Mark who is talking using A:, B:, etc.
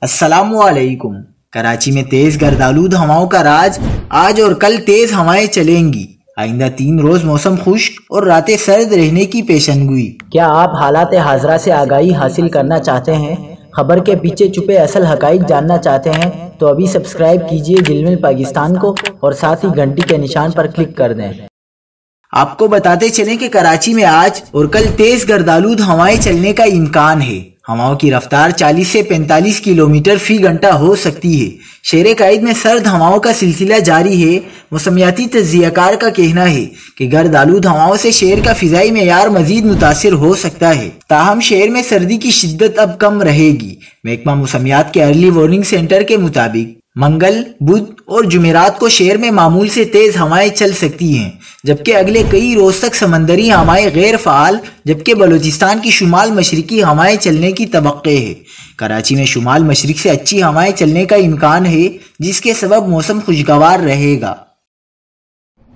A: السلام علیکم۔ کراچی میں تیز گردآلود ہواؤں کا راج، آج اور کل تیز ہوائیں چلیں گی۔ آئندہ 3 روز موسم خشک اور راتیں سرد رہنے کی پیشن گوئی۔
B: کیا آپ حالات حاضرہ سے آگاہی حاصل کرنا چاہتے ہیں؟ خبر کے پیچھے چھپے اصل حقائق جاننا چاہتے ہیں تو ابھی سبسکرائب کیجئے جلمل پاکستان کو اور ساتھ ہی گھنٹی کے نشان پر کلک کر دیں۔
A: آپ کو بتاتے چلیں کہ کراچی میں آج اور کل تیز گردآلود ہوائیں چلنے کا امکان ہے۔ ہواؤں کی رفتار 40 سے 45 کلومیٹر فی گھنٹہ ہو سکتی ہے۔ شہر قائد میں سرد ہواؤں کا سلسلہ جاری ہے۔ موسمیاتی تجزیہ کار کا کہنا ہے کہ گردآلود ہواؤں سے شہر کا فضائی معیار مزید متاثر ہو سکتا ہے، تاہم شہر میں سردی کی شدت اب کم رہے گی۔ محکمہ موسمیات کے ارلی وارننگ سینٹر کے مطابق منگل، بدھ اور جمعرات کو شہر میں معمول سے تیز ہوائیں چل سکتی ہیں، جبکہ اگلے کئی روز تک سمندری ہوائیں غیر فعال، جبکہ بلوچستان کی شمال مشرقی ہوائیں چلنے کی توقع ہے۔ کراچی میں شمال مشرق سے اچھی ہوائیں چلنے کا امکان ہے، جس کے سبب موسم خوشگوار رہے گا۔